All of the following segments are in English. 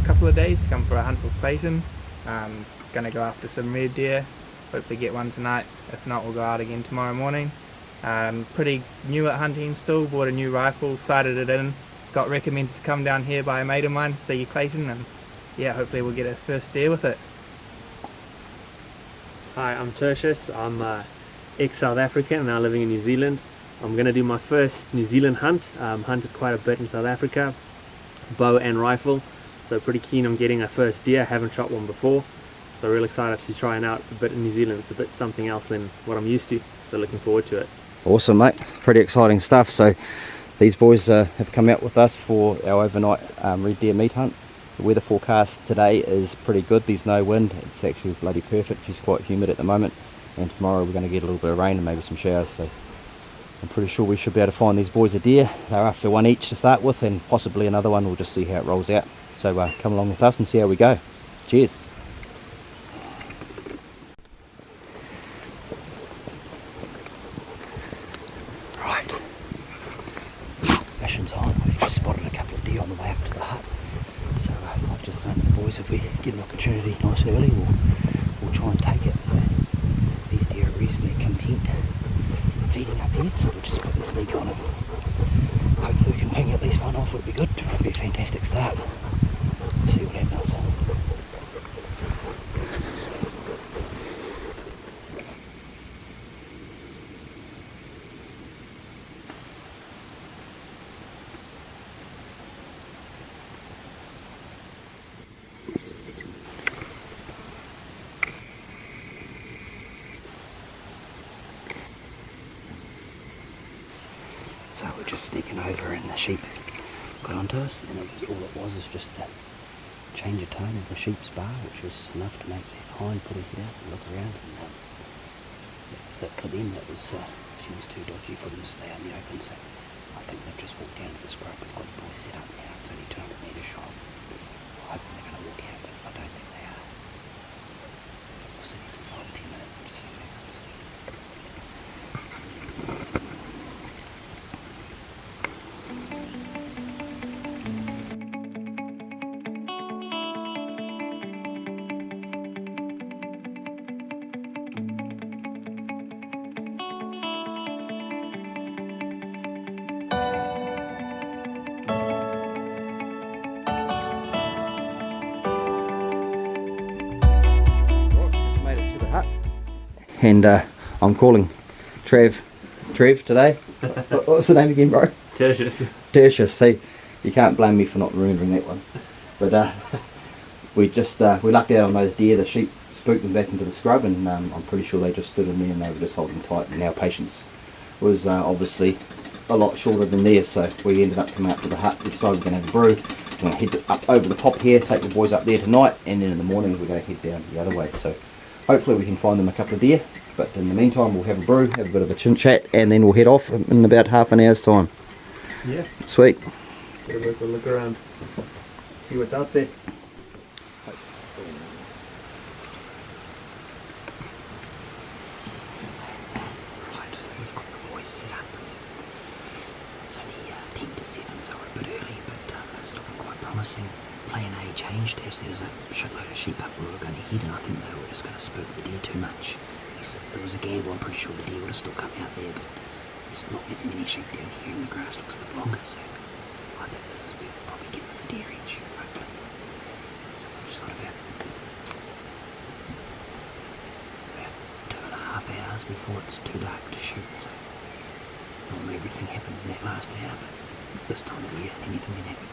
couple of days to come for a hunt with Clayton. Gonna go after some red deer, hopefully get one tonight. If not, we'll go out again tomorrow morning. Pretty new at hunting still, bought a new rifle, sighted it in, got recommended to come down here by a mate of mine to see Clayton, and yeah, hopefully we'll get our first deer with it. Hi, I'm Tertius. I'm ex-South African, now living in New Zealand. I'm going to do my first New Zealand hunt. Hunted quite a bit in South Africa, bow and rifle, so pretty keen on getting a first deer. Haven't shot one before, so real excited to try out a bit in New Zealand. It's a bit something else than what I'm used to, so looking forward to it. Awesome, mate. Pretty exciting stuff. So these boys have come out with us for our overnight red deer meat hunt. The weather forecast today is pretty good. There's no wind. It's actually bloody perfect. It's quite humid at the moment, and tomorrow we're going to get a little bit of rain and maybe some showers, so I'm pretty sure we should be able to find these boys a deer. They're after one each to start with, and possibly another one. We'll just see how it rolls out. So come along with us and see how we go. Cheers. Right, mission's on. We've just spotted a couple of deer on the way up to the hut. So I've just saying to the boys, if we get an opportunity nice and early, we'll try and take it. So these deer are reasonably content feeding up here, so we'll just put the sneak on and hopefully we can ping at least one off. Would be good. Would be a fantastic start. See what happens. So we're just sneaking over and the sheep got onto us, and all it was is just a change of tone of the sheep's bar, which was enough to make their hind put her head out and look around. And so for them that was, she was too dodgy for them to stay out in the open, so I think they've just walked down to the scrub. We've got the boys set up now. It's only 200 metres shot. I hope they're going to walk out, but I don't think they are. We'll see for 5 or 10 minutes and just see what happens. And I'm calling Trev today. What's the name again, bro? Tertius. Tertius. See, you can't blame me for not remembering that one. But we lucked out on those deer. The sheep spooked them back into the scrub, and I'm pretty sure they just stood in there and they were just holding tight. And our patience was obviously a lot shorter than theirs, so we ended up coming out to the hut. We decided we're going to have a brew. We're going to head up over the top here, take the boys up there tonight, and then in the morning we're going to head down the other way. So hopefully we can find them a couple of deer, but in the meantime we'll have a brew, have a bit of a chat, and then we'll head off in about half an hour's time. Yeah. Sweet. We'll look around, see what's out there. Right, we've got the boys set up. It's only 10 to 7, so we're a bit early, but it's looking quite promising. Plan A changed as there's a shitload of sheep up where we're going to head, and I think they were just going to spook the deer too much. It was a gamble. I'm pretty sure the deer would have still come out there, but there's not as many sheep down here, and the grass looks a bit longer, so I think this is where we'll probably get the deer each, hopefully. So we've just got about 2.5 hours before it's too dark to shoot, so normally everything happens in that last hour, but this time of year anything can happen.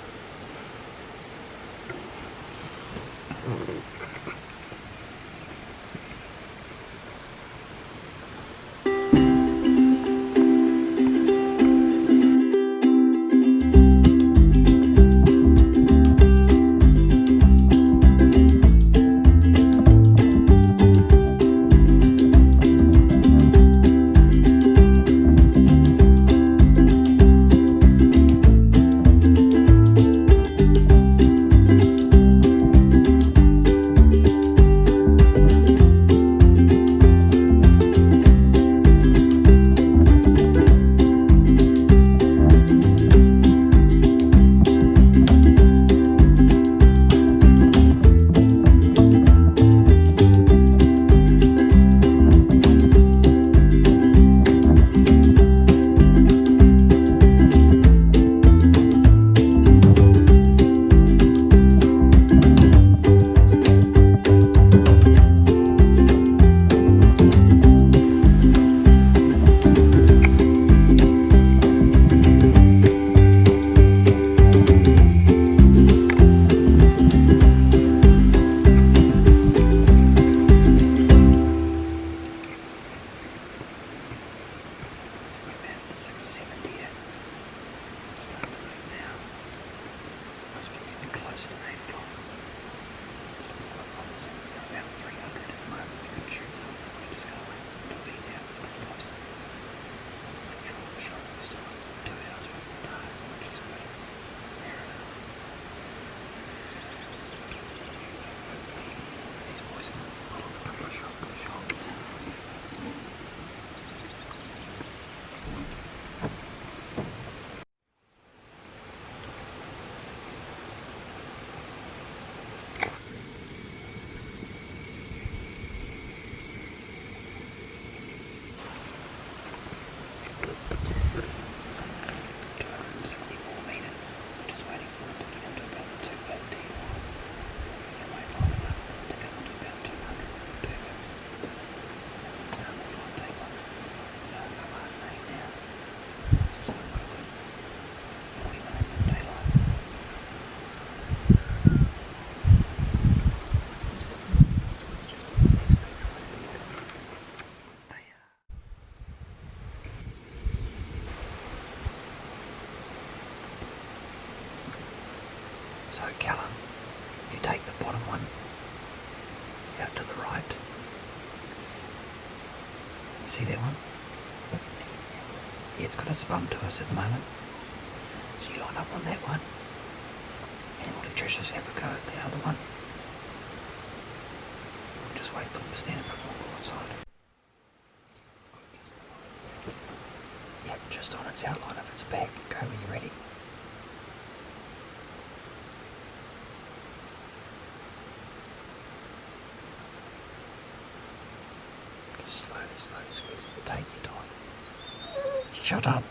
see that one? Yeah, it's got its bum to us at the moment. So you line up on that one. And we'll let Tertius have a go at the other one. We'll just wait for them to stand a bit more broadside. Yep, just on its outline of its back. Go when you're ready. Just slowly squeeze it. Take your time. Shut up.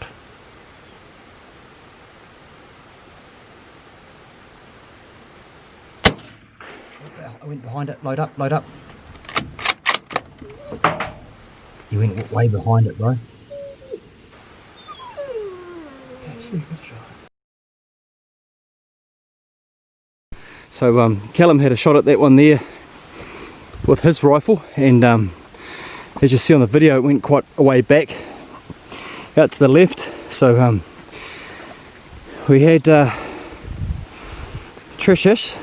I went behind it. Load up, load up. You went way behind it, bro. So Callum had a shot at that one there with his rifle, and as you see on the video, it went quite a way back out to the left. So we had Tertius,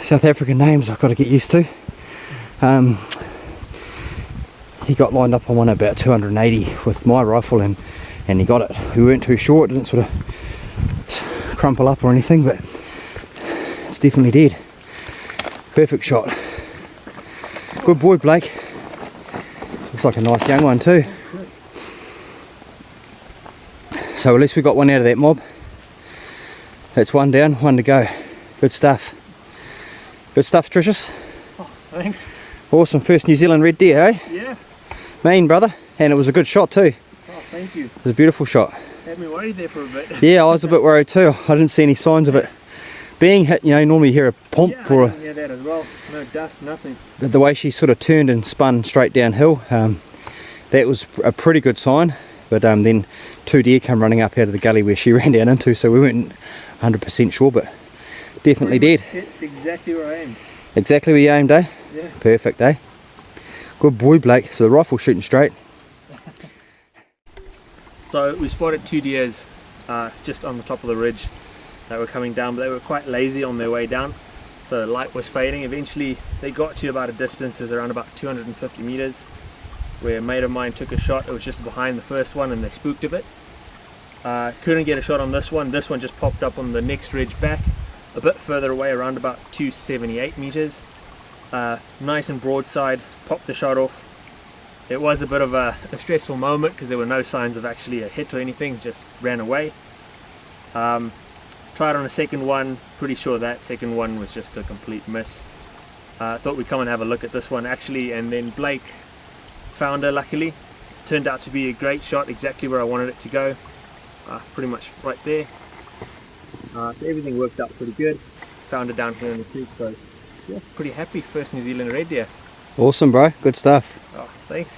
South African names I've got to get used to. He got lined up on one about 280 with my rifle, and he got it. We weren't too sure, it didn't sort of crumple up or anything, but it's definitely dead. Perfect shot. Good boy, Blake. Looks like a nice young one too. So at least we got one out of that mob. That's one down, one to go. Good stuff. Good stuff, Tertius. Oh, thanks. Awesome, first New Zealand red deer, eh? Yeah. Mean, brother. And it was a good shot too. Oh, thank you. It was a beautiful shot. Had me worried there for a bit. Yeah, I was a bit worried too. I didn't see any signs of it being hit. You know, normally you hear a pump Yeah, or I didn't hear that as well. No dust, nothing. but the way she sort of turned and spun straight downhill, that was a pretty good sign. But then two deer come running up out of the gully where she ran down into, so we weren't 100% sure, but definitely dead. Hit exactly where I aimed. Exactly where you aimed, eh? Yeah. Perfect, eh? Good boy, Blake. So the rifle shooting straight. So we spotted two deers just on the top of the ridge that were coming down, but they were quite lazy on their way down. So the light was fading. Eventually they got to about a distance, it was around about 250 meters, where a mate of mine took a shot. It was just behind the first one and they spooked a bit. Couldn't get a shot on this one. This one just popped up on the next ridge back, a bit further away, around about 278 meters. Nice and broadside, popped the shot off. It was a bit of a stressful moment because there were no signs of actually a hit or anything, just ran away. Tried on a second one, pretty sure that second one was just a complete miss. Thought we'd come and have a look at this one actually, and then Blake found her luckily. Turned out to be a great shot, exactly where I wanted it to go. Pretty much right there. So everything worked out pretty good. Found her down here in the creek, so yeah, pretty happy. First New Zealand red deer. Awesome, bro. Good stuff. Oh, thanks.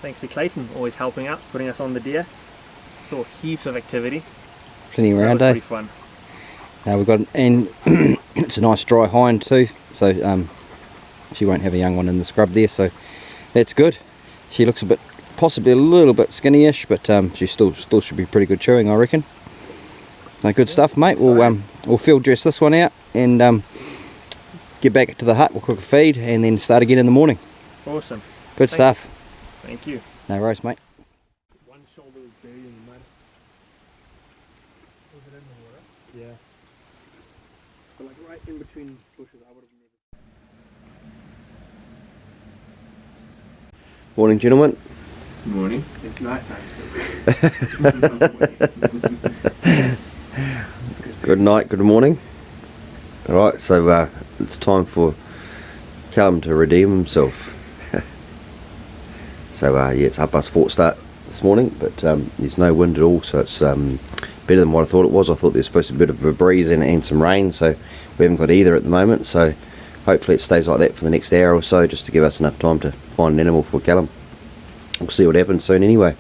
Thanks to Clayton, always helping out, putting us on the deer. Saw heaps of activity. Plenty around, That eh? was pretty fun. We've got, and it's a nice dry hind too, so she won't have a young one in the scrub there, so that's good. She looks a bit, possibly a little bit skinny-ish, but she still should be pretty good chewing, I reckon. No, good stuff, mate. We'll field dress this one out and get back to the hut. We'll cook a feed and then start again in the morning. Awesome. Good stuff. Thank you. No worries, mate. One shoulder was buried in the mud. Was it in the water? Yeah. But like right in between bushes, I would have never. Morning, gentlemen. Good morning. It's night time still. Good night, good morning. Alright, so it's time for Callum to redeem himself. So yeah, it's 4:30 start this morning, but there's no wind at all, so it's better than what I thought it was. I thought there's supposed to be a bit of a breeze and some rain, so we haven't got either at the moment, so hopefully it stays like that for the next hour or so, just to give us enough time to find an animal for Callum. We'll see what happens soon anyway.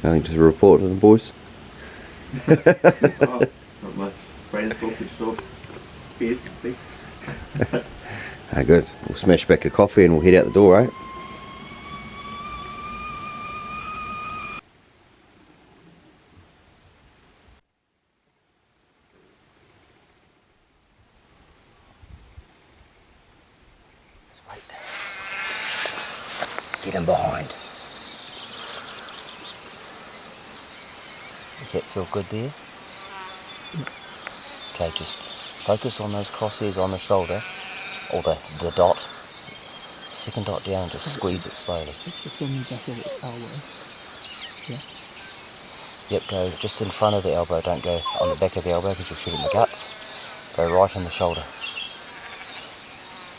Nothing to report to the boys? Oh, not much. Brain sausage stuff. Spears, see? Good. We'll smash back a coffee and we'll head out the door, right? Get him behind. Does that feel good there? Okay, just focus on those crosshairs on the shoulder, or the dot. Second dot down and just squeeze it slowly. It's just on the back of its elbow. Yeah. Yep, go just in front of the elbow, don't go on the back of the elbow because you'll shoot it in the guts. Go right in the shoulder.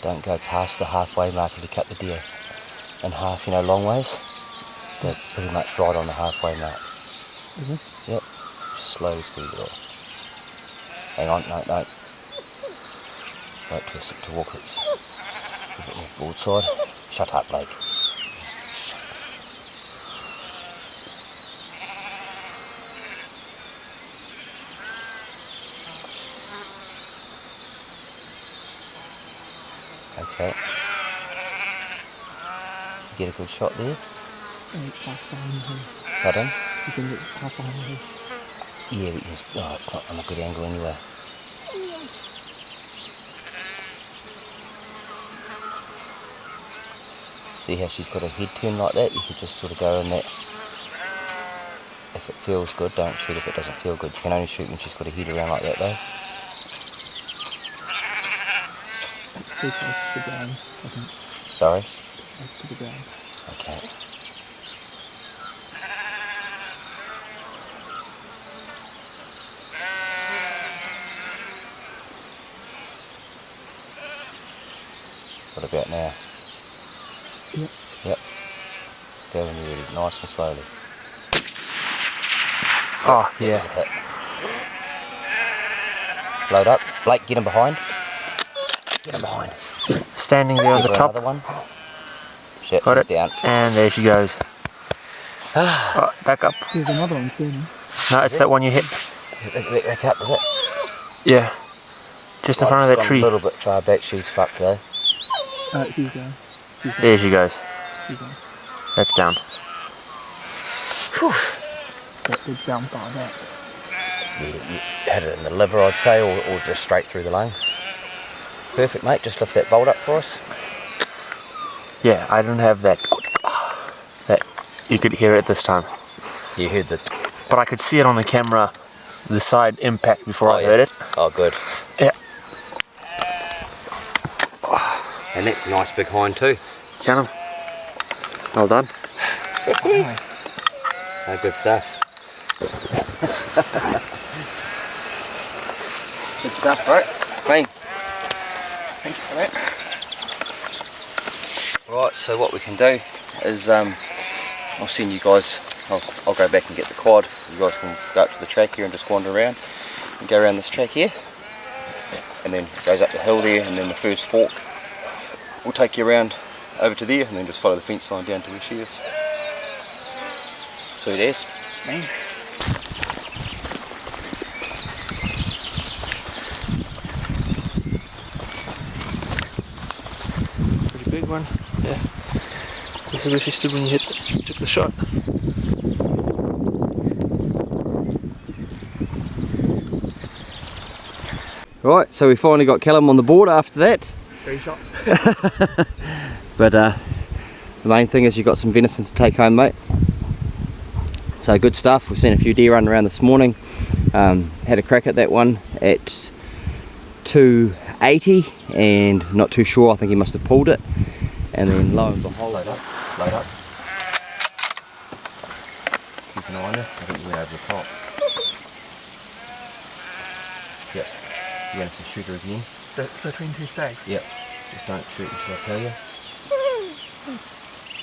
Don't go past the halfway mark if you cut the deer in half, you know, long ways. Go pretty much right on the halfway mark. Mm-hmm. Yep, just slowly squeeze it off. Hang on, no. Wait to walk it. A bit more broadside. Shut up, Blake. Okay. Get a good shot there. It's half behind the head. Pardon? You can get half behind the head. Yeah, but it's not on a good angle anyway. See how she's got her head turned like that? You could just sort of go in that. If it feels good, don't shoot if it doesn't feel good. You can only shoot when she's got her head around like that though. It's too close to the ground, I think. Sorry? Close to the ground. Okay. What about now? Yep. Yep. Just go when you're ready, nice and slowly. Oh, That yeah. was a hit. Load up. Blake, get him behind. Get him behind. Standing there on the Give her top. another one. Shit, Got she's it. down. And there she goes. Oh, back up. There's another one soon. No, it's that one you hit. Back up with it. Yeah. Just in front of that tree. A little bit far back, she's fucked though. Here you go. There she goes. Here you go. That's down. That did sound far back. You had it in the liver, I'd say, or just straight through the lungs. Perfect, mate. Just lift that bolt up for us. Yeah, I don't have that. That you could hear it this time. You heard the... But I could see it on the camera, the side impact before I yeah. heard it. Oh, good. Yeah. And that's a nice big hind too. Callum. Well done. Oh, good stuff. Good stuff, right? Clean. Thank you for that. Right, so what we can do is I'll send you guys, I'll go back and get the quad. You guys can go up to the track here and just wander around and go around this track here, and then it goes up the hill there, and then the first fork will take you around over to there, and then just follow the fence line down to where she is. Sweet ass. Man. Pretty big one. Yeah. This is where she stood when you took the shot. Right, so we finally got Callum on the board after that. 3 shots. But the main thing is you got some venison to take home, mate. So good stuff. We've seen a few deer running around this morning. Had a crack at that one at 280 and not too sure, I think he must have pulled it. And then lo and behold, load up. Keep an eye on it. I think you went over the top. Yep. You're going to shoot her again. Between 2 stags. Yep. Just don't shoot until I tell you.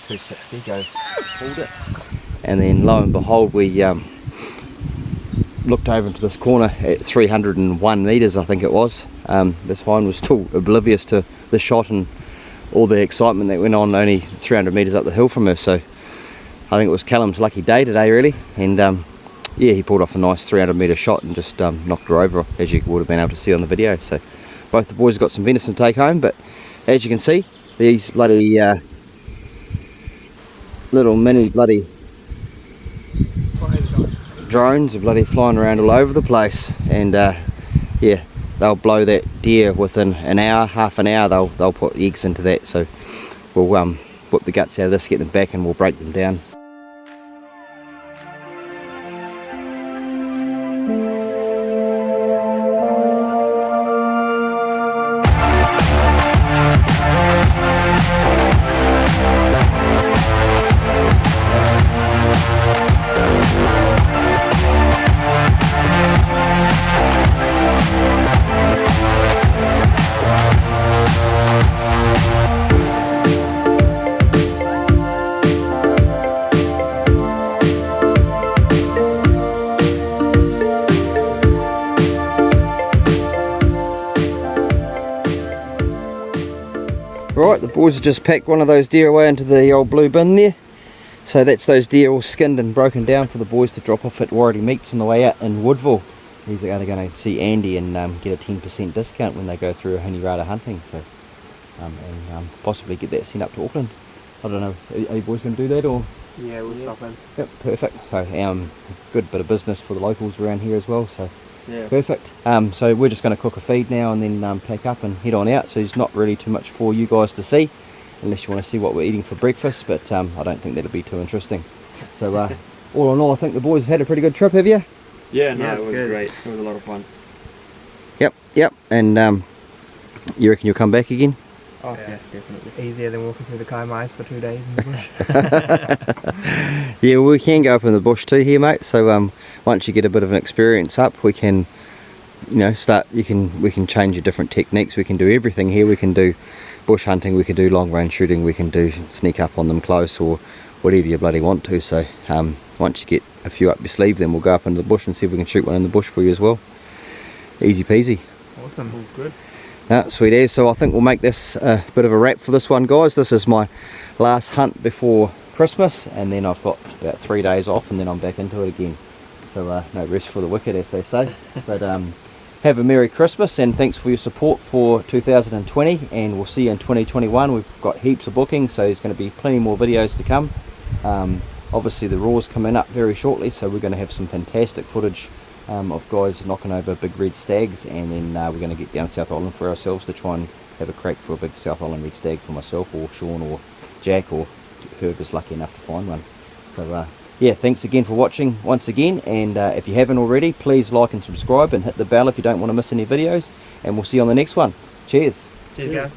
260, go. Hold it. And then lo and behold, we looked over into this corner at 301 metres, I think it was. This hind was still oblivious to the shot and all the excitement that went on only 300 metres up the hill from her. So I think it was Callum's lucky day today, really. And yeah, he pulled off a nice 300 metre shot and just knocked her over, as you would have been able to see on the video. So both the boys got some venison to take home, but as you can see, these bloody little mini bloody drones are bloody flying around all over the place, and yeah, they'll blow that deer within an hour, half an hour. They'll put eggs into that. So we'll whip the guts out of this, get them back, and we'll break them down. Right, the boys have just packed one of those deer away into the old blue bin there. So that's those deer all skinned and broken down for the boys to drop off at Warranty Meats on the way out in Woodville. These are going to see Andy and get a 10% discount when they go through a Honeyradar hunting. So, and possibly get that sent up to Auckland. I don't know, are you boys going to do that or? Yeah, we'll stop in. Yep, perfect. So good bit of business for the locals around here as well. So. Yeah. Perfect. So we're just going to cook a feed now and then pack up and head on out. So there's not really too much for you guys to see, unless you want to see what we're eating for breakfast. But I don't think that'll be too interesting. So all in all, I think the boys have had a pretty good trip. Have you? Yeah, no, Yeah, it was good. great. It was a lot of fun. Yep. And you reckon you'll come back again? Oh Yeah. yeah, definitely. Easier than walking through the Kaimais for 2 days in the bush. Yeah, well, we can go up in the bush too here, mate. So once you get a bit of an experience up, we can, you know, we can change your different techniques. We can do everything here. We can do bush hunting, we can do long range shooting, we can do sneak up on them close, or whatever you bloody want to. So once you get a few up your sleeve, then we'll go up into the bush and see if we can shoot one in the bush for you as well. Easy peasy. Awesome. All good. Sweet as. So I think we'll make this a bit of a wrap for this one, guys. This is my last hunt before Christmas, and then I've got about 3 days off, and then I'm back into it again. So no rest for the wicked, as they say. But have a Merry Christmas, and thanks for your support for 2020, and we'll see you in 2021. We've got heaps of bookings, so there's going to be plenty more videos to come. Obviously the Raw's coming up very shortly, so we're going to have some fantastic footage of guys knocking over big red stags, and then we're going to get down South Island for ourselves to try and have a crack for a big South Island red stag for myself or Sean or Jack, or whoever's lucky enough to find one. So yeah, thanks again for watching once again, and if you haven't already, please like and subscribe and hit the bell if you don't want to miss any videos, and we'll see you on the next one. Cheers. Cheers, guys.